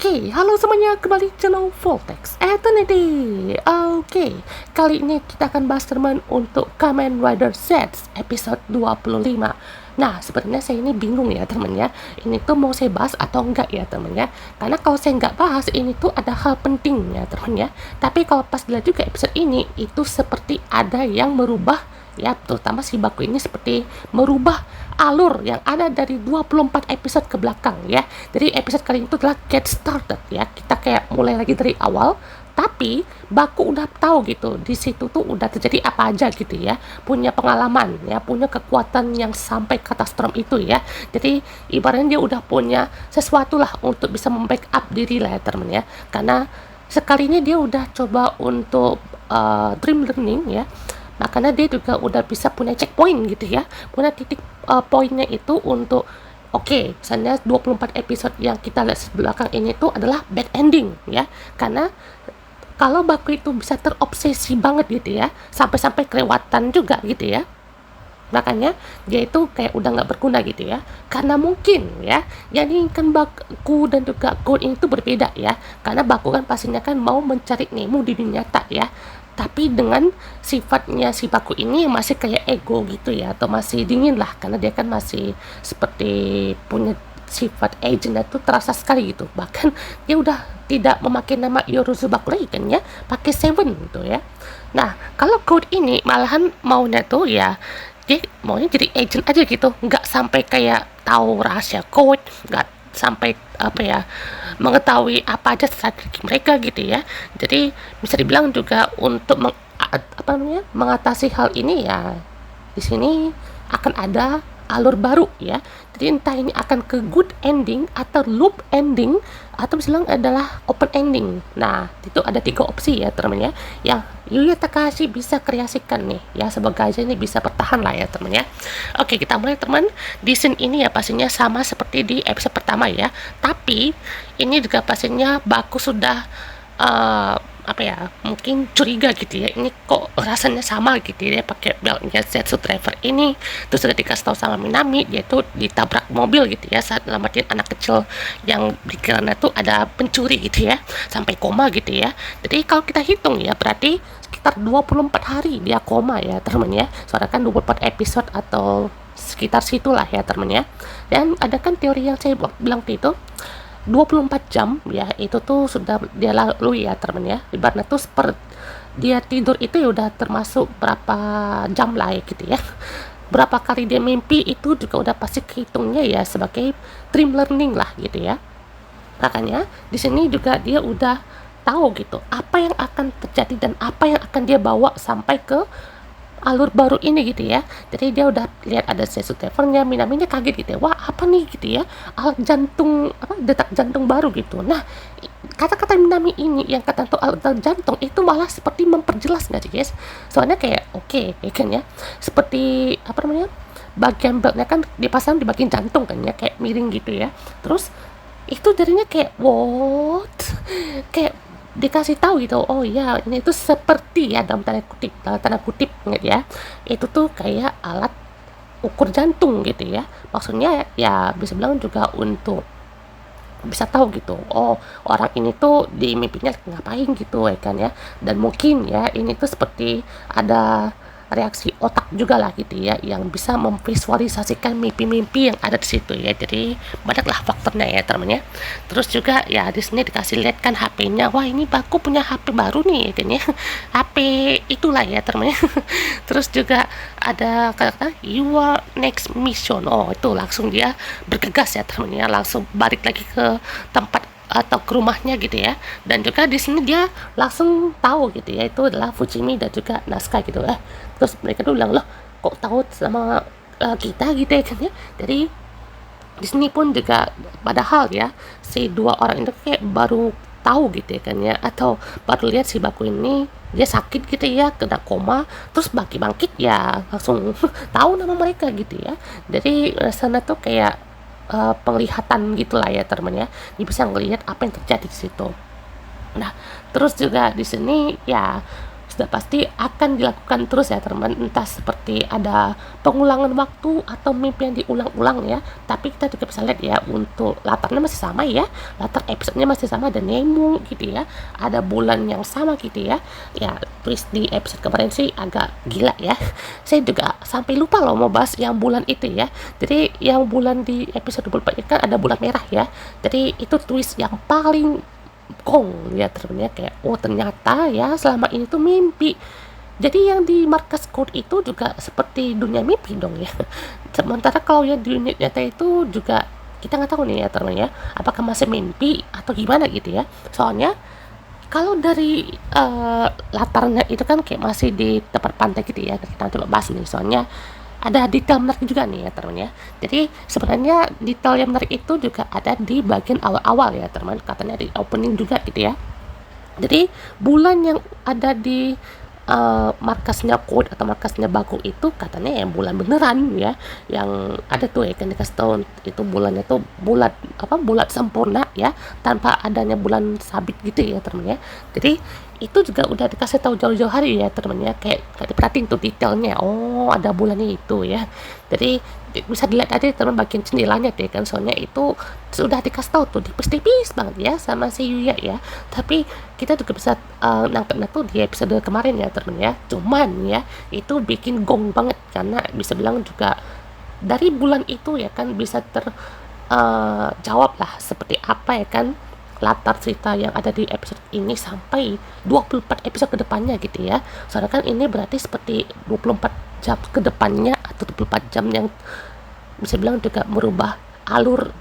Oke, halo semuanya, kembali channel Voltex Eternity. Oke, kali ini kita akan bahas teman untuk Kamen Rider Z episode 25. Nah, sebenarnya saya ini bingung ya teman ya, ini tuh mau saya bahas atau enggak ya teman ya. Karena kalau saya nggak bahas, ini tuh ada hal penting ya teman ya. Tapi kalau pas dilihat juga episode ini, itu seperti ada yang merubah ya, terutama si Baku ini seperti merubah alur yang ada dari 24 episode ke belakang ya. Jadi episode kali ini itu adalah get started ya. Kita kayak mulai lagi dari awal, tapi Baku udah tahu gitu di situ tuh udah terjadi apa aja gitu ya, punya pengalaman ya, punya kekuatan yang sampai katastrom itu ya. Jadi ibaratnya dia udah punya sesuatu lah untuk bisa membackup diri lah ya teman ya, karena sekalinya dia udah coba untuk dream learning ya, makanya dia juga udah bisa punya checkpoint gitu ya, punya titik poinnya itu untuk misalnya 24 episode yang kita lihat belakang ini tuh adalah bad ending ya, karena kalau Baku itu bisa terobsesi banget gitu ya, sampai-sampai kelewatan juga gitu ya, makanya dia itu kayak udah nggak berguna gitu ya, karena mungkin ya, jadi kan Baku dan juga Gold ini tuh berbeda ya, karena Baku kan pastinya kan mau mencari Nemo di dunia nyata ya, tapi dengan sifatnya si Baku ini masih kayak ego gitu ya, atau masih dingin lah, karena dia kan masih seperti punya sifat agent itu terasa sekali gitu, bahkan dia udah tidak memakai nama Yorozubaku lagi kan ya, pakai Seven gitu ya. Nah, kalau Code ini malahan maunya tuh ya, dia maunya jadi agent aja gitu, nggak sampai kayak tahu rahasia Code, nggak sampai mengetahui apa aja strategi mereka gitu ya. Jadi bisa dibilang juga untuk mengatasi hal ini ya, di sini akan ada alur baru ya. Jadi entah ini akan ke good ending atau loop ending, atau misalnya adalah open ending. Nah, itu ada 3 opsi ya teman ya, yang Yuya Takahashi bisa kreasikan nih ya, semoga aja ini bisa bertahan lah ya teman ya. Oke, kita mulai teman. Di scene ini ya pastinya sama seperti di episode pertama ya, tapi ini juga pastinya Baku sudah mungkin curiga gitu ya, ini kok rasanya sama gitu ya, pakai beltnya Zetsu Driver ini, terus sudah dikasih tahu sama Minami dia itu ditabrak mobil gitu ya saat nyelamatin anak kecil yang dikiranya tuh ada pencuri gitu ya, sampai koma gitu ya. Jadi kalau kita hitung ya, berarti sekitar 24 hari dia koma ya teman ya, soalnya kan 24 episode atau sekitar situlah ya teman ya. Dan ada kan teori yang saya bilang itu 24 jam ya, itu tuh sudah dia lalui ya teman ya, ibaratnya tuh dia tidur itu ya udah termasuk berapa jam lah ya gitu ya, berapa kali dia mimpi itu juga udah pasti kehitungnya ya sebagai dream learning lah gitu ya. Makanya di sini juga dia udah tahu gitu apa yang akan terjadi dan apa yang akan dia bawa sampai ke alur baru ini gitu ya. Jadi dia udah lihat ada Zetsu Driver-nya, Minaminya kaget gitu ya, wah apa nih gitu ya, alat jantung detak jantung baru gitu. Nah, kata-kata Minami ini yang kata tuh alat jantung itu malah seperti memperjelas nggak sih guys, soalnya kayak ya kan ya, seperti bagian beltnya kan dipasang di bagian jantung kan ya, kayak miring gitu ya, terus itu jadinya kayak what, kayak dikasih tahu gitu, oh ya ini itu seperti ya dalam tanda kutip ya, itu tuh kayak alat ukur jantung gitu ya, maksudnya ya bisa bilang juga untuk bisa tahu gitu, oh orang ini tuh di mimpinya ngapain gitu ya kan ya, dan mungkin ya ini tuh seperti ada reaksi otak juga lah gitu ya, yang bisa memvisualisasikan mimpi-mimpi yang ada di situ ya. Jadi banyaklah faktornya ya teman-teman ya. Terus juga ya di sini dikasih lihat kan HP-nya, wah ini Baku punya HP baru nih kan ya, HP itulah ya teman-teman ya. Terus juga ada kata your next mission, oh itu langsung dia bergegas ya teman-teman ya, langsung balik lagi ke tempat atau ke rumahnya gitu ya. Dan juga di sini dia langsung tahu gitu ya, itu adalah Fujimi dan juga Naska gitu ya. Terus mereka tuh bilang, loh kok tahu sama kita gitu ya kan ya. Jadi di sini pun juga padahal ya si 2 orang itu kayak baru tahu gitu ya kan ya, atau baru lihat si Baku ini dia sakit gitu ya, kena koma, terus bangkit ya langsung tahu nama mereka gitu ya. Jadi sana tuh kayak penglihatan gitulah ya teman ya, dia bisa ngelihat apa yang terjadi di situ. Nah, terus juga di sini ya sudah pasti akan dilakukan terus ya teman, entah seperti ada pengulangan waktu atau mimpi yang diulang-ulang ya. Tapi kita juga bisa lihat ya, untuk latarnya masih sama ya, latar episodenya masih sama, ada Nemo gitu ya, ada bulan yang sama gitu ya. Ya twist di episode kemarin sih agak gila ya. Saya juga sampai lupa loh mau bahas yang bulan itu ya. Jadi yang bulan di episode 24 itu kan ada bulan merah ya. Jadi itu twist yang paling gong ya ternyata, kayak oh ternyata ya selama ini tuh mimpi. Jadi yang di markas code itu juga seperti dunia mimpi dong ya. Sementara kalau yang di dunia nyata itu juga kita nggak tahu nih ya teman ya, apakah masih mimpi atau gimana gitu ya. Soalnya kalau dari latarnya itu kan kayak masih di tempat pantai gitu ya. Kita coba bahas nih, soalnya ada detail menarik juga nih ya teman ya. Jadi sebenarnya detail yang menarik itu juga ada di bagian awal-awal ya teman, katanya di opening juga gitu ya. Jadi bulan yang ada di markasnya code atau markasnya Baku itu katanya yang bulan beneran ya, yang ada tuh ya kan dikasih tahu itu bulannya tuh bulat bulat sempurna ya, tanpa adanya bulan sabit gitu ya teman ya. Jadi itu juga udah dikasih tahu jauh-jauh hari ya teman ya, kayak diperhatiin tuh detailnya, oh ada bulannya itu ya. Jadi bisa dilihat aja teman bagian jendelanya deh kan, soalnya itu sudah dikasih tahu tuh tipis-tipis banget ya sama si Yuya ya. Tapi kita juga bisa nangkepnya tuh di episode kemarin ya teman ya. Cuman ya itu bikin gong banget, karena bisa bilang juga dari bulan itu ya kan bisa jawab lah seperti apa ya kan latar cerita yang ada di episode ini sampai 24 episode kedepannya gitu ya. Soalnya kan ini berarti seperti 24 jam kedepannya atau 24 jam yang bisa bilang juga merubah alur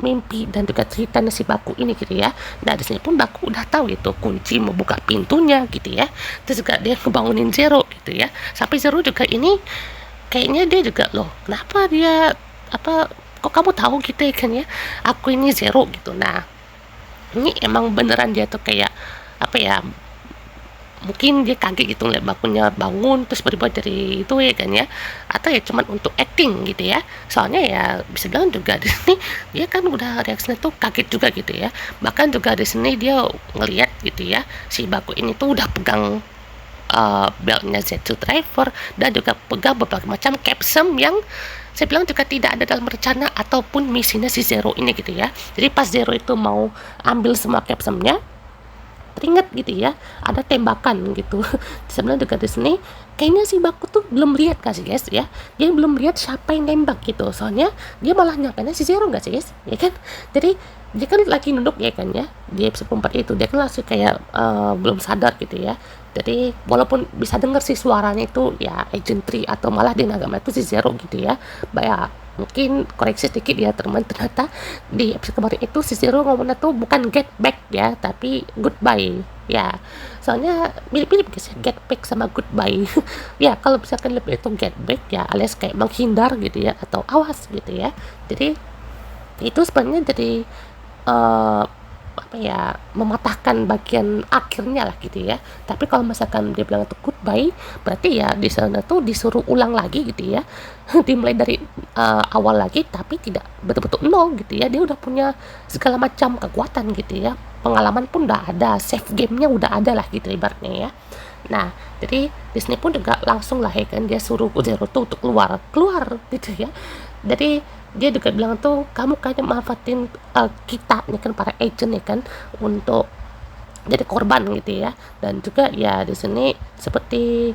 mimpi dan juga cerita si Baku ini gitu ya. Nah di sini pun Baku udah tahu gitu kunci membuka pintunya gitu ya. Terus juga dia ngebangunin Zero gitu ya. Sampai Zero juga ini kayaknya dia juga loh, kenapa dia kok kamu tahu gitu ya kan ya, aku ini Zero gitu. Nah ini emang beneran dia tuh kayak mungkin dia kaget gitu ngeliat Bakunya bangun terus berubah dari itu ya kan ya, atau ya cuman untuk acting gitu ya. Soalnya ya bisa bilang juga di sini dia kan udah reaksinya tuh kaget juga gitu ya. Bahkan juga di sini dia ngeliat gitu ya si Baku ini tuh udah pegang beltnya Zetsu Driver dan juga pegang berbagai macam capsule yang saya bilang juga tidak ada dalam rencana ataupun misinya si Zero ini gitu ya. Jadi pas Zero itu mau ambil semua capsule-nya, teringat gitu ya ada tembakan gitu. Sebenarnya juga di sini kayaknya si Baku tuh belum lihat gak sih guys ya, dia belum lihat siapa yang nembak gitu. Soalnya dia malah nyangkanya si Zero gak sih guys ya kan. Jadi dia kan lagi nunduk ya kan ya di episode 4 itu, dia kan langsung kayak belum sadar gitu ya. Jadi walaupun bisa dengar sih suaranya itu ya agentry atau malah di Nagama itu si Zero gitu ya. Ya mungkin koreksi sedikit ya teman, ternyata di episode kemarin itu si Zero ngomongnya tuh bukan get back ya, tapi goodbye ya. Soalnya mirip-mirip guys, get back sama goodbye. Ya kalau misalkan lebih itu get back ya alias kayak menghindar gitu ya, atau awas gitu ya. Jadi itu sebenarnya jadi mematahkan bagian akhirnya lah gitu ya. Tapi kalau misalkan dia bilang itu goodbye, berarti ya di sana tuh disuruh ulang lagi gitu ya. Dimulai dari awal lagi, tapi tidak betul-betul nol gitu ya. Dia udah punya segala macam kekuatan gitu ya, pengalaman pun udah ada, save gamenya udah ada lah gitu ibaratnya ya. Nah jadi di sini pun juga langsung lah ya kan, dia suruh Zero tuh untuk keluar gitu ya. Jadi dia juga bilang tuh kamu kayaknya manfaatin kita nih kan para agent ya kan untuk jadi korban gitu ya. Dan juga ya di sini seperti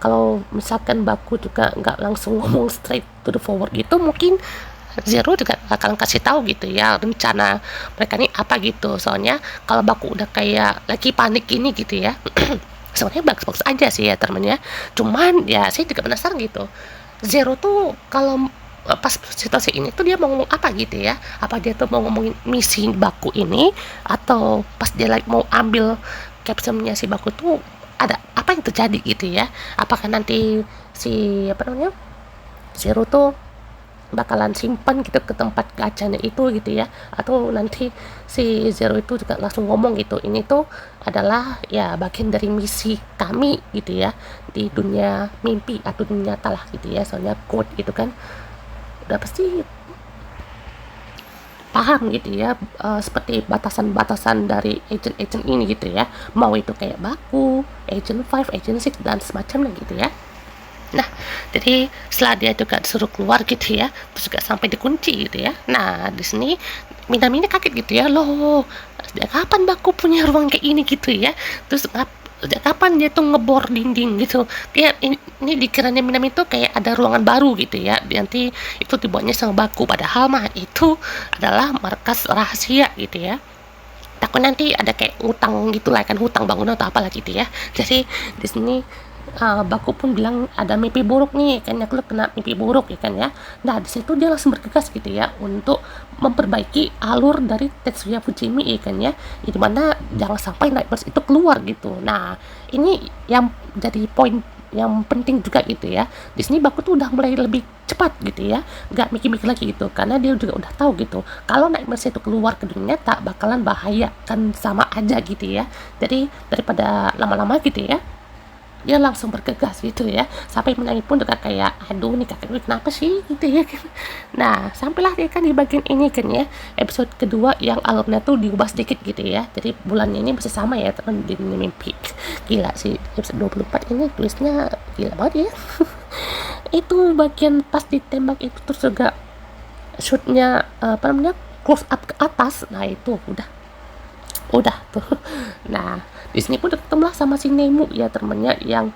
kalau misalkan Baku juga nggak langsung ngomong straight to the forward gitu, mungkin Zero juga akan kasih tahu gitu ya rencana mereka nih apa gitu. Soalnya kalau Baku udah kayak lagi panik ini gitu ya, sebenarnya bagus-bagus aja sih ya temennya. Cuman ya saya juga penasaran gitu, Zero tuh kalau pas situasi ini tuh dia mau ngomong apa gitu ya. Apa dia tuh mau ngomongin misi Baku ini, atau pas dia lagi mau ambil capsule-nya si Baku tuh ada apa yang terjadi gitu ya. Apakah nanti si Zero tuh bakalan simpan gitu ke tempat gacanya itu gitu ya, atau nanti si Zero itu juga langsung ngomong gitu, ini tuh adalah ya bagian dari misi kami gitu ya di dunia mimpi atau dunia nyata lah gitu ya. Soalnya code gitu kan udah pasti paham gitu ya, seperti batasan-batasan dari agent-agent ini gitu ya, mau itu kayak Baku, Agent 5, Agent 6 dan semacamnya gitu ya. Nah, jadi setelah dia juga disuruh keluar gitu ya, terus juga sampai dikunci gitu ya. Nah, di sini Minami ini kaget gitu ya, loh, sejak kapan Baku punya ruang kayak ini gitu ya? Terus sejak kapan dia tuh ngebor dinding gitu? Kayak ini dikiranya Minami itu kayak ada ruangan baru gitu ya. Nanti itu dibuatnya sama Baku, padahal mah itu adalah markas rahasia gitu ya. Takut nanti ada kayak utang gitu lah, kan hutang bangunan atau apalah gitu ya. Jadi di sini Baku pun bilang ada mimpi buruk nih, kayaknya lu kena mimpi buruk ya kan ya. Nah di situ dia langsung bergegas gitu ya untuk memperbaiki alur dari Tetsuya Fujimi ya kan ya, dimana jangan sampai Nightmares itu keluar gitu. Nah ini yang jadi poin yang penting juga gitu ya. Di sini Baku tuh udah mulai lebih cepat gitu ya, nggak mikir-mikir lagi gitu, karena dia juga udah tahu gitu kalau Nightmares itu keluar ke dunia nyata bakalan bahaya, kan sama aja gitu ya. Jadi daripada lama-lama gitu ya, dia langsung bergegas gitu ya, sampai menangis pun juga kayak aduh nih kakek gue kenapa sih gitu ya. Nah sampailah dia kan di bagian ini kan ya, episode kedua yang alurnya tuh diubah sedikit gitu ya, jadi bulannya ini masih sama ya teman di mimpi. Gila sih episode 24 ini twistnya gila banget ya. Itu bagian pas ditembak itu terus juga shootnya apa namanya, close up ke atas, nah itu udah tuh. Nah di sini pun ketemulah sama si Nemu ya temennya, yang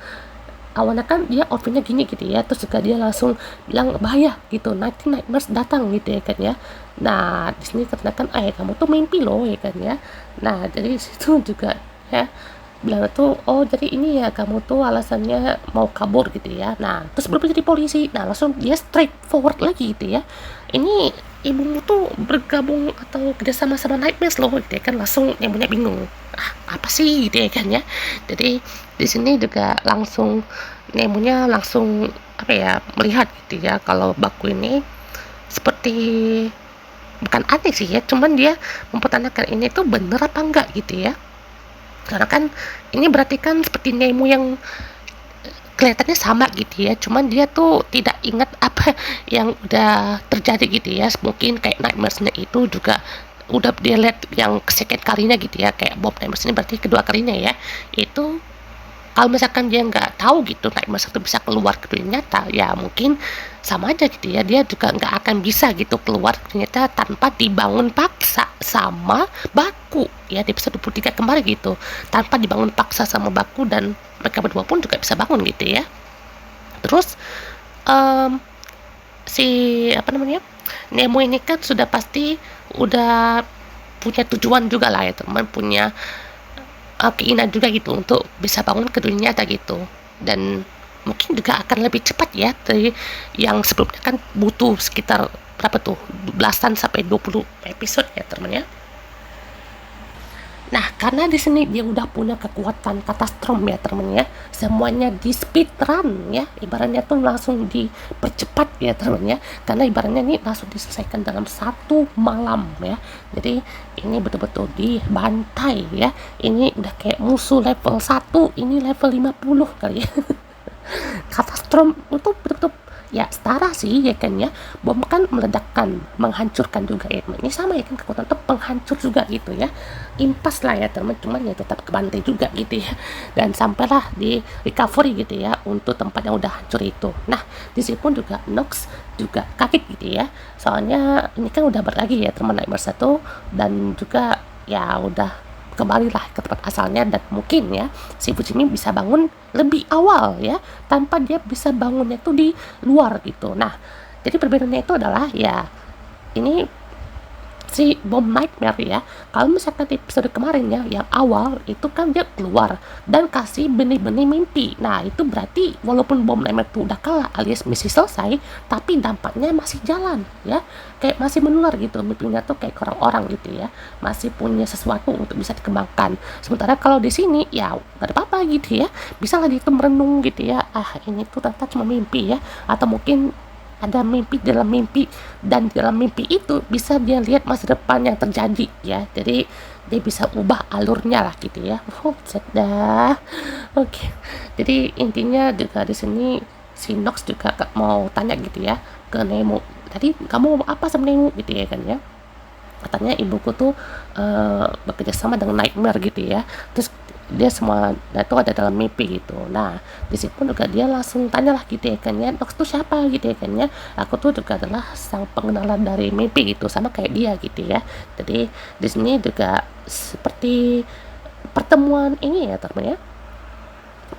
awalnya kan dia outfitnya gini gitu ya, terus juga dia langsung bilang bahaya gitu, nanti Nightmares datang gitu ya kan ya. Nah di sini kan kamu tuh mimpi loh ya kan ya. Nah dari situ juga ya bilang tuh, oh jadi ini ya kamu tuh alasannya mau kabur gitu ya. Nah terus berubah jadi polisi, nah langsung dia straight forward lagi gitu ya, ini ibumu tuh bergabung atau kerjasama sama Nightmares loh gitu ya kan. Langsung ibunya bingung, apa sih gitu ya kan ya. Jadi di sini juga langsung Nemunya langsung apa ya, melihat gitu ya kalau Baku ini seperti bukan aneh sih ya, cuman dia mempertanyakan ini tuh bener apa enggak gitu ya. Karena kan ini berarti kan seperti Nemo yang kelihatannya sama gitu ya, cuman dia tuh tidak ingat apa yang udah terjadi gitu ya. Mungkin kayak Nightmares-nya itu juga udah dia lihat yang kesekian kalinya gitu ya, kayak Bob Nightmares ini berarti kedua kalinya ya. Itu kalau misalkan dia nggak tahu gitu Nightmares itu bisa keluar ke dunia nyata, ya mungkin sama aja gitu ya, dia juga nggak akan bisa gitu keluar ke dunia nyata tanpa dibangun paksa sama Baku ya, di episode 23 kemarin gitu, tanpa dibangun paksa sama Baku, dan mereka berdua pun juga bisa bangun gitu ya. Terus um, si apa namanya, Nemo ini kan sudah pasti udah punya tujuan juga lah ya teman, punya keinginan juga gitu untuk bisa bangun ke dunia nyata gitu, dan mungkin juga akan lebih cepat ya dari yang sebelumnya kan butuh sekitar berapa tuh, belasan sampai 20 episode ya teman ya. Nah, karena di sini dia udah punya kekuatan katastrom ya temen ya, semuanya di speed run ya, ibaratnya tuh langsung dipercepat ya temen ya, karena ibaratnya ini langsung diselesaikan dalam satu malam ya. Jadi ini betul-betul dibantai ya, ini udah kayak musuh level 1, ini level 50 kali ya. Katastrom itu betul-betul ya setara sih ya kan ya, bom kan meledakkan, menghancurkan juga ya teman, ini sama ya kan, kekuatan itu penghancur juga gitu ya, impas lah ya teman, cuman ya tetap kebantai juga gitu ya, dan sampailah di recovery gitu ya untuk tempat yang udah hancur itu. Nah di sini pun juga Nox juga kaget gitu ya, soalnya ini kan udah berlagi ya teman Nightmares 1, dan juga ya udah kembalilah ke tempat asalnya, dan mungkin ya si Fujimi bisa bangun lebih awal ya, tanpa dia bisa bangunnya itu di luar gitu. Nah jadi perbedaannya itu adalah ya ini si Bom Nightmare ya, kalau misalkan di episode kemarin ya yang awal itu kan dia keluar dan kasih benih-benih mimpi. Nah itu berarti walaupun Bom Nightmare itu udah kalah alias misi selesai, tapi dampaknya masih jalan ya, kayak masih menular gitu, mimpinya tuh kayak orang-orang gitu ya, masih punya sesuatu untuk bisa dikembangkan. Sementara kalau di sini ya gak ada apa-apa gitu ya, bisa lah itu merenung gitu ya, ini tuh ternyata cuma mimpi ya, atau mungkin ada mimpi dalam mimpi, dan dalam mimpi itu bisa dia lihat masa depan yang terjadi ya, jadi dia bisa ubah alurnya lah gitu ya. Dah oke. Jadi intinya juga di sini si Nox juga mau tanya gitu ya ke Nemo, tadi kamu mau apa sama Nemo gitu ya kan ya. katanya ibuku tuh bekerja sama dengan Nightmare gitu ya, terus dia semua itu ada dalam mimpi gitu. Nah di situ juga dia langsung tanyalah gitu ya kan ya, Nox tuh siapa gitu ya kan ya, aku tuh juga adalah sang pengenalan dari mimpi gitu, sama kayak dia gitu ya. Jadi di sini juga seperti pertemuan ini ya teman ya,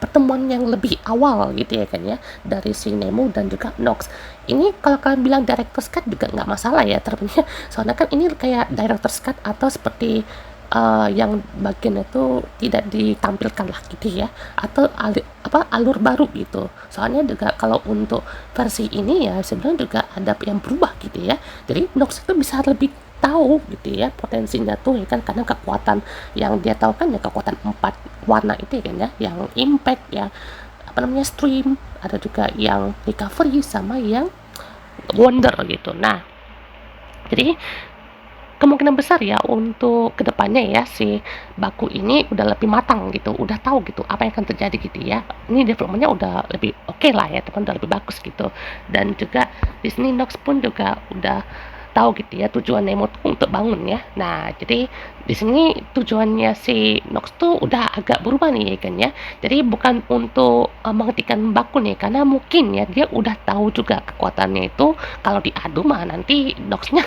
pertemuan yang lebih awal gitu ya kan ya, dari si Nemo dan juga Nox. Ini kalau kalian bilang director's cut juga nggak masalah ya temennya, soalnya kan ini kayak director's cut atau seperti yang bagian itu tidak ditampilkan lah gitu ya, atau alur baru gitu. Soalnya juga kalau untuk versi ini ya sebenarnya juga ada yang berubah gitu ya, jadi Nox itu bisa lebih tahu gitu ya potensinya tuh ya kan, karena kekuatan yang dia tahu kan ya kekuatan 4 warna itu ya kan ya, yang impact, yang stream, ada juga yang recovery sama yang wonder gitu. Nah jadi kemungkinan besar ya untuk kedepannya ya si Baku ini udah lebih matang gitu, udah tahu gitu apa yang akan terjadi gitu ya. Ini developmentnya udah lebih oke lah ya teman, udah lebih bagus gitu. Dan juga di sini Nox pun juga udah tahu gitu ya tujuan Nemo tuh untuk bangun ya. Nah jadi di sini tujuannya si Nox tuh udah agak berubah nih ya kan ya. Jadi bukan untuk menghentikan Baku nih, karena mungkin ya dia udah tahu juga kekuatannya itu kalau diadu mah nanti Noxnya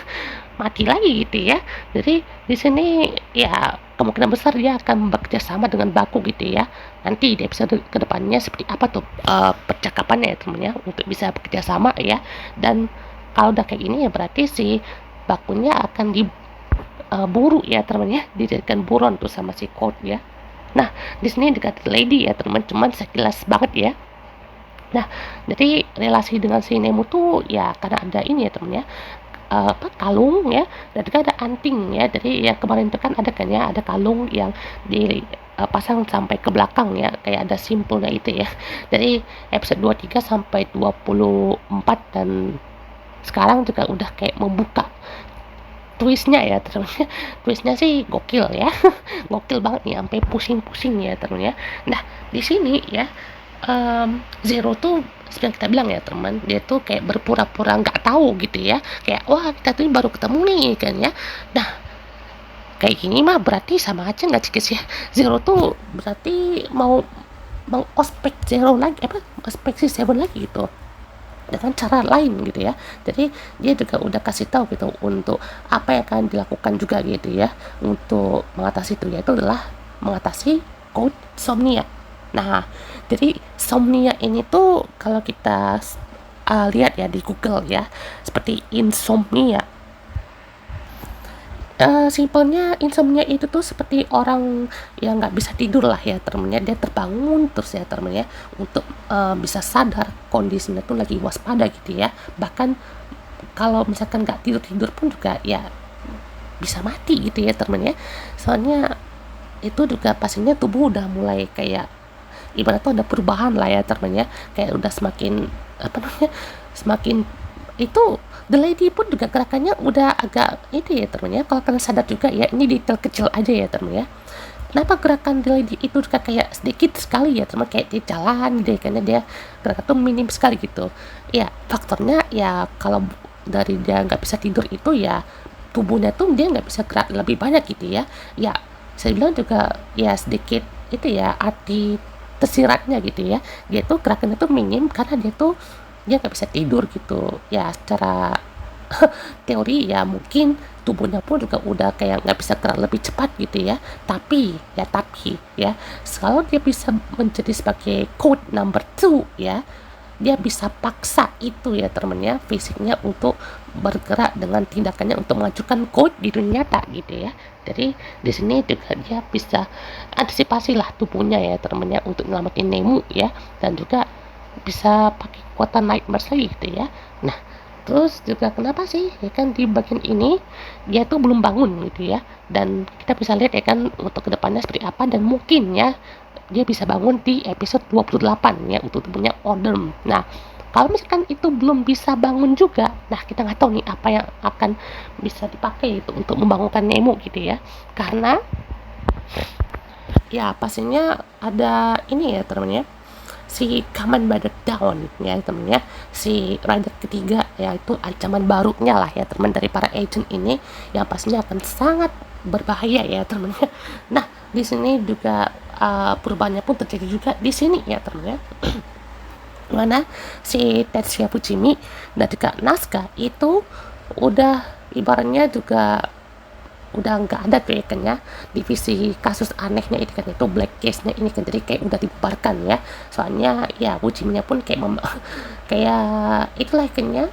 mati lagi gitu ya. Jadi di sini ya kemungkinan besar dia akan bekerja sama dengan Baku gitu ya. Nanti di episode kedepannya seperti apa tuh percakapannya ya temennya untuk bisa bekerja sama ya. Dan kalau udah kayak gini ya berarti si Bakunya akan diburu ya temennya, dijadikan buron tuh sama si Code ya. Nah di sini dekat Lady ya teman, cuman sekilas banget ya. Nah jadi relasi dengan si Nemo tuh ya karena ada ini ya temennya, kalung ya, dan juga ada anting ya. Jadi yang kemarin itu kan ada kan ya, ada kalung yang dipasang sampai ke belakang ya, kayak ada simpulnya itu ya. Dari episode 23 sampai 24 dan sekarang juga udah kayak membuka twistnya ya terusnya. Twistnya sih gokil ya. Gokil banget nih, sampai pusing-pusing ya terusnya. Nah di sini ya Zero tuh seperti yang kita bilang ya teman, dia tuh kayak berpura-pura nggak tahu gitu ya, kayak wah kita tuh baru ketemu nih kan ya. Nah kayak gini mah berarti sama aja nggak sih guys ya, Zero tuh berarti mau mengospek Zero lagi, ospek si Seven lagi gitu dengan cara lain gitu ya. Jadi dia juga udah kasih tahu gitu untuk apa yang akan dilakukan juga gitu ya untuk mengatasi itu, yaitu adalah mengatasi code Somnia. Nah jadi Somnia ini tuh kalau kita lihat ya di Google ya, seperti insomnia. Simpelnya insomnia itu tuh seperti orang yang nggak bisa tidur lah ya temennya, dia terbangun terus ya temennya untuk bisa sadar kondisinya tuh lagi waspada gitu ya. Bahkan kalau misalkan nggak tidur pun juga ya bisa mati gitu ya temennya. Soalnya itu juga pastinya tubuh udah mulai kayak ibaratnya ada perubahan lah ya temennya, kayak udah semakin semakin itu. The Lady pun juga gerakannya udah agak itu ya temennya, kalau kalian sadar juga ya, ini detail kecil aja ya temennya. Kenapa gerakan The Lady itu juga kayak sedikit sekali ya teman, kayak dia jalan deh karena dia gerakan tuh minim sekali gitu ya. Faktornya ya kalau dari dia nggak bisa tidur itu ya tubuhnya tuh dia nggak bisa gerak lebih banyak gitu ya. Ya saya bilang juga ya sedikit itu ya arti tersiratnya gitu ya, dia tuh gerakannya tuh minim karena dia nggak bisa tidur gitu ya. Secara teori ya mungkin tubuhnya pun juga udah kayak nggak bisa gerak lebih cepat gitu ya. Tapi ya kalau dia bisa menjadi sebagai code number 2 ya, dia bisa paksa itu ya temennya fisiknya untuk bergerak dengan tindakannya untuk mengajukan code di dunia nyata gitu ya. Jadi di sini juga dia bisa antisipasi lah tubuhnya ya temennya untuk nyelamatin Nemo ya, dan juga bisa pakai kekuatan Nightmare lagi gitu ya. Nah terus juga kenapa sih ya kan di bagian ini dia tuh belum bangun gitu ya, dan kita bisa lihat ya kan untuk kedepannya seperti apa, dan mungkin ya dia bisa bangun di episode 28 ya untuk tubuhnya Odem. Nah kalau misalkan itu belum bisa bangun juga, nah kita nggak tahu nih apa yang akan bisa dipakai itu untuk membangunkan Nemo gitu ya. Karena ya pastinya ada ini ya temennya, si Kamen Rider Down ya temennya, si rider ketiga yaitu ancaman barunya lah ya teman dari para agent ini yang pastinya akan sangat berbahaya ya temennya. Nah di sini juga perubahannya pun terjadi juga di sini ya temennya. Mana si Tetsuya Fujimi dan juga Naska itu udah ibaratnya juga udah nggak ada tuh ya kan ya, divisi kasus anehnya ini kan, itu black case-nya ini kan, jadi kayak udah dibubarkan ya, soalnya ya Fujiminya pun kayak kayak itulah kan ya,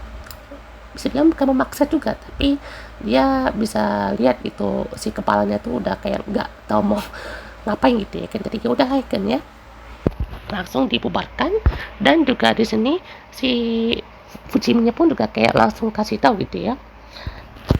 bisa bilang bukan memaksa juga, tapi dia bisa lihat itu si kepalanya tuh udah kayak nggak tahu mau ngapain gitu ya kan, jadi ya udah kan ya langsung dibubarkan. Dan juga di sini si Fujiminya pun juga kayak langsung kasih tahu gitu ya,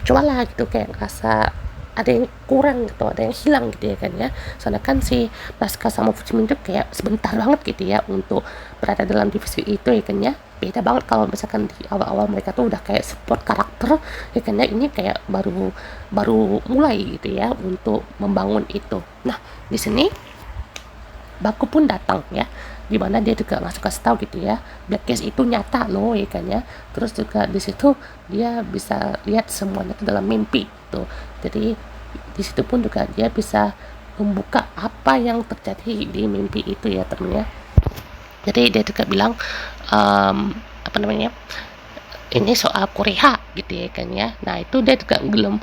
cobalah gitu, kayak ngerasa ada yang kurang gitu, ada yang hilang gitu ya kan ya, soalnya kan si Naska sama Fujimi itu kayak sebentar banget gitu ya untuk berada dalam divisi itu ya kan ya, beda banget kalau misalkan di awal-awal mereka tuh udah kayak support karakter ya kan ya, ini kayak baru baru mulai gitu ya untuk membangun itu. Nah di sini Baku pun datang ya, dimana dia juga ngasih kasih tahu gitu ya, black case itu nyata loh ya kan ya, terus juga di situ dia bisa lihat semuanya itu dalam mimpi gitu, jadi di situ pun juga dia bisa membuka apa yang terjadi di mimpi itu ya temennya. Jadi dia juga bilang apa namanya, ini soal Korea gitu ya kan ya, nah itu dia juga belum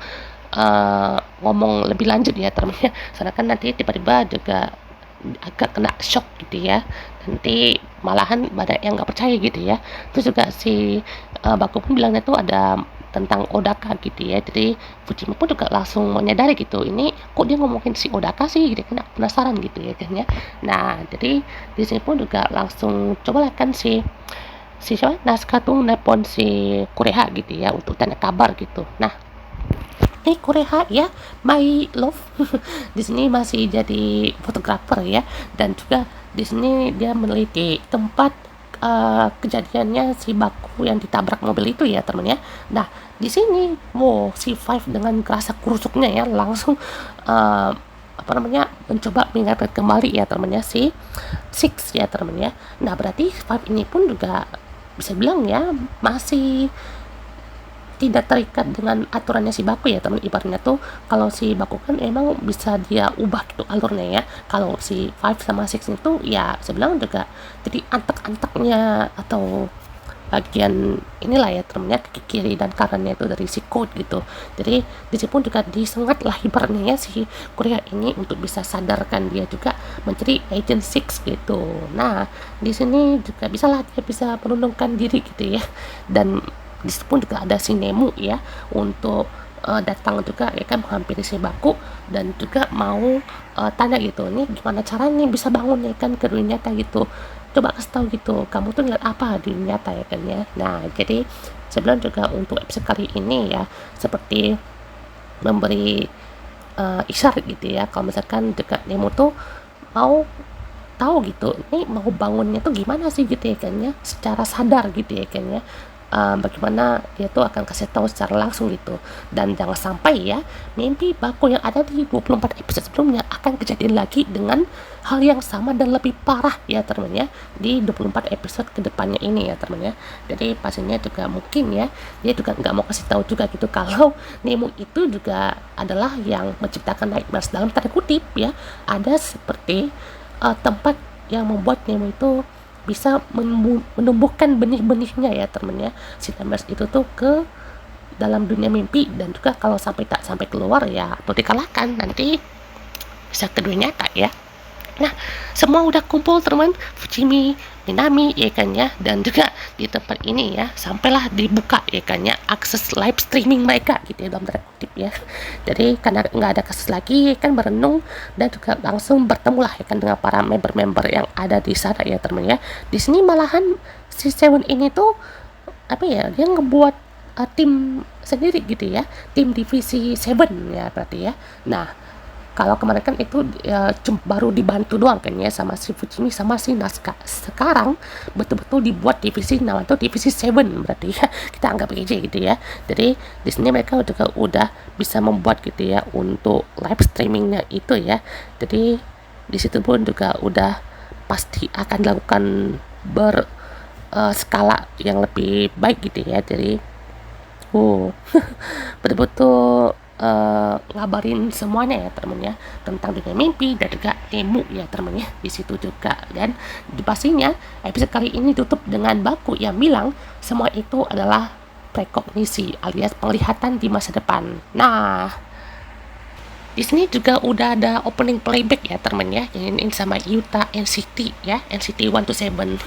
ngomong lebih lanjut ya temennya, soalnya kan nanti tiba-tiba juga agak kena shock gitu ya, nanti malahan banyak yang nggak percaya gitu ya. Terus juga si Baku pun bilangnya tuh ada tentang Odaka gitu ya, jadi Fujimi pun juga langsung menyadari gitu, ini kok dia ngomongin si Odaka sih gitu kan, penasaran gitu ya kan ya. Nah jadi di sini pun juga langsung cobalah kan si siapa Naska tuh nelpon si Korea gitu ya untuk tanya kabar gitu. Nah Korea ya, my love di sini masih jadi fotografer ya, dan juga di sini dia meneliti tempat kejadiannya si Baku yang ditabrak mobil itu ya teman ya. Nah di sini si Five dengan kerasa kurusuknya ya langsung apa namanya mencoba mengingatkan kembali ya temannya si Six ya teman ya. Nah berarti Five ini pun juga bisa bilang ya masih tidak terikat dengan aturannya si Baku ya teman, ibaratnya tuh kalau si Baku kan emang bisa dia ubah gitu alurnya ya, kalau si Five sama Six itu ya sebenarnya juga jadi antek-anteknya atau bagian inilah ya temennya, kaki kiri dan kanannya itu dari si Code gitu, jadi di pun juga disengat lah ibaratnya ya si Korea ini untuk bisa sadarkan dia juga menjadi Agent Six gitu. Nah di sini juga bisalah dia bisa menundukkan diri gitu ya, dan di situ pun juga ada si Nemu ya untuk datang juga ya kan menghampiri si Baku dan juga mau tanya gitu, nih gimana caranya bisa bangun ya kan ke dunia nyata gitu, coba kasih tahu gitu kamu tuh ngeliat apa di dunia nyata ya kan ya. Nah jadi sebelum juga untuk episode kali ini ya seperti memberi isyarat gitu ya, kalau misalkan juga Nemu tuh mau tahu gitu ini mau bangunnya tuh gimana sih gitu ya kan ya, secara sadar gitu ya kan ya, bagaimana dia tuh akan kasih tahu secara langsung gitu, dan jangan sampai ya mimpi Baku yang ada di 24 episode sebelumnya akan kejadian lagi dengan hal yang sama dan lebih parah ya teman ya di 24 episode kedepannya ini ya teman ya. Jadi pastinya juga mungkin ya dia juga nggak mau kasih tahu juga gitu kalau Nemo itu juga adalah yang menciptakan nightmares dalam tanda kutip ya, ada seperti tempat yang membuat Nemo itu bisa menumbuhkan benih-benihnya ya temennya, si nightmares itu tuh ke dalam dunia mimpi, dan juga kalau sampai tak sampai keluar ya atau dikalahkan nanti bisa ke dunia nyata ya. Nah semua udah kumpul teman Fujimi, Minami ya kan ya, dan juga di tempat ini ya sampailah dibuka ya kan ya akses live streaming mereka gitu ya dalam tanda kutip ya. Jadi karena nggak ada kasus lagi ya kan berenung, dan juga langsung bertemu lah ya kan dengan para member-member yang ada di sana ya teman ya. Di sini malahan si Seven ini tuh apa ya, dia ngebuat tim sendiri gitu ya, tim divisi Seven ya berarti ya. Nah kalau kemarin kan itu baru dibantu doang kan ya sama si Fujimi sama si Naska, sekarang betul-betul dibuat divisi namanya itu divisi Seven berarti ya, kita anggap aja gitu ya. Jadi di sini mereka juga udah bisa membuat gitu ya untuk live streamingnya itu ya, jadi di situ pun juga udah pasti akan dilakukan skala yang lebih baik gitu ya. Jadi betul-betul ngabarin semuanya ya temen ya, tentang dunia mimpi dan juga Nemo ya temen ya di situ juga. Dan pastinya episode kali ini tutup dengan Baku yang bilang semua itu adalah prekognisi alias penglihatan di masa depan. Nah, di sini juga udah ada opening playback ya temen ya, yang ini sama Yuta NCT ya, NCT 127.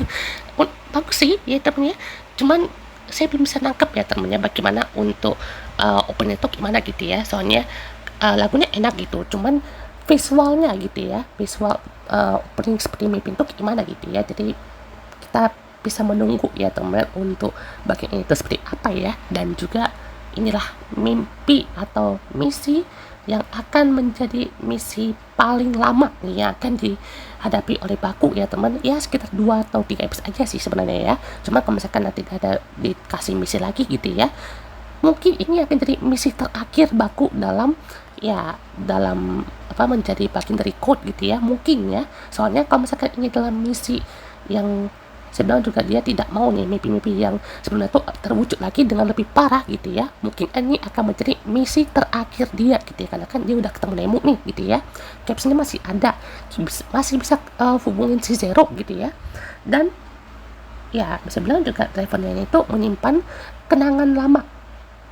Bagus sih ya temen ya, cuman saya belum bisa nangkep ya temen ya bagaimana untuk opening itu gimana gitu ya. Soalnya lagunya enak gitu, cuman visualnya gitu ya, visual opening seperti mimpi itu gimana gitu ya. Jadi kita bisa menunggu ya teman untuk bagian itu seperti apa ya. Dan juga inilah mimpi atau misi yang akan menjadi misi paling lama nih yang akan dihadapi oleh Baku ya teman ya, sekitar 2 atau 3 episode aja sih sebenarnya ya. Cuma kalau misalkan nanti ada dikasih misi lagi gitu ya, mungkin ini akan jadi misi terakhir Baku dalam menjadi bagian dari code gitu ya, mungkin ya. Soalnya kalau misalkan ini dalam misi yang saya bilang juga dia tidak mau nih mimpi-mimpi yang sebenarnya tuh terwujud lagi dengan lebih parah gitu ya, mungkin ini akan menjadi misi terakhir dia gitu ya, karena kan dia udah ketemu Nemo nih gitu ya, captionnya masih ada, masih bisa hubungin si Zero gitu ya. Dan ya bisa bilang juga drivernya itu menyimpan kenangan lama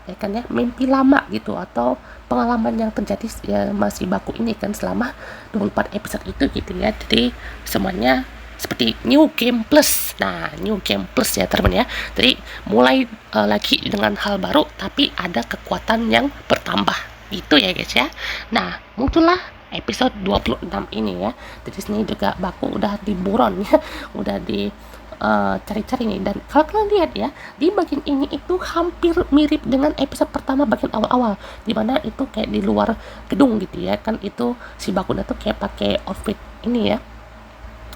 ya kan ya, mimpi lama gitu atau pengalaman yang terjadi ya masih Baku ini kan selama 24 episode itu gitu ya. Jadi semuanya seperti New Game Plus. Nah, New Game Plus ya teman ya. Jadi mulai lagi dengan hal baru tapi ada kekuatan yang bertambah gitu ya guys ya. Nah, muncullah episode 26 ini ya. Jadi sini juga Baku udah di buron ya, udah di cari-cari nih. Dan kalau kalian lihat ya, di bagian ini itu hampir mirip dengan episode pertama bagian awal-awal, dimana itu kayak di luar gedung gitu ya kan. Itu si Bakuna tuh kayak pakai outfit ini ya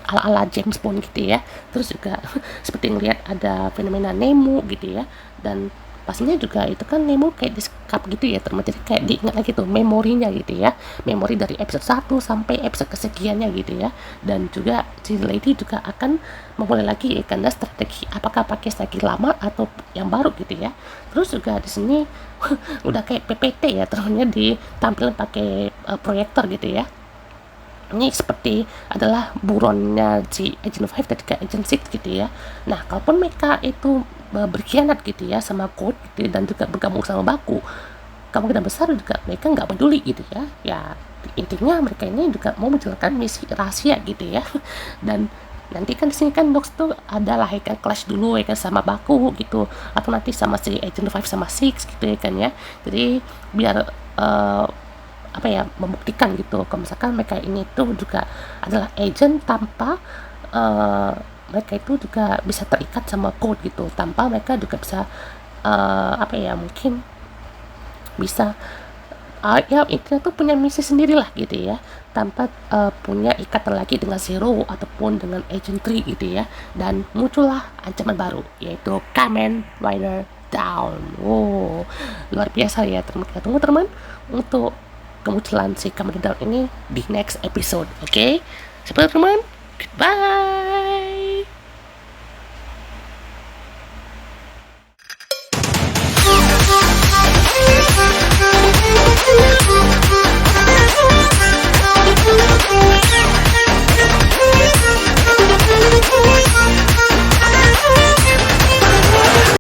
ala-ala James Bond gitu ya. Terus juga seperti ngelihat ada fenomena Nemo gitu ya. Dan pastinya juga itu kan Nemo kayak di-scap gitu ya teman, jadi kayak diingat lagi tuh memorinya gitu ya, memori dari episode 1 sampai episode kesekiannya gitu ya. Dan juga si Lady juga akan memulai lagi ya karena strategi apakah pakai strategi lama atau yang baru gitu ya. Terus juga di sini udah kayak PPT ya terusnya ditampilkan pakai proyektor gitu ya. Ini seperti adalah buronnya si Agent 5 dan juga Agent 6 gitu ya. Nah, kalaupun mereka itu berkhianat gitu ya sama Code gitu, dan juga bergabung sama Baku, kemungkinan besar juga mereka nggak peduli gitu ya. Ya intinya mereka ini juga mau menjalankan misi rahasia gitu ya. Dan nanti kan di sini kan Nox tuh adalah ya kan clash dulu ya kan sama Baku gitu, atau nanti sama si Agent 5 sama 6 gitu ya kan ya. Jadi biar membuktikan gitu kalau misalkan mereka ini tuh juga adalah agent tanpa mereka itu juga bisa terikat sama code gitu, tanpa mereka juga bisa mungkin bisa itu tuh punya misi sendiri lah gitu ya, tanpa punya ikatan lagi dengan Zero ataupun dengan Agent 3 gitu ya. Dan muncullah ancaman baru yaitu Kamen Rider Down. Luar biasa ya teman. Kita tunggu teman untuk kemunculan si Kamen Rider Down ini di next episode. Oke, sampai teman, goodbye.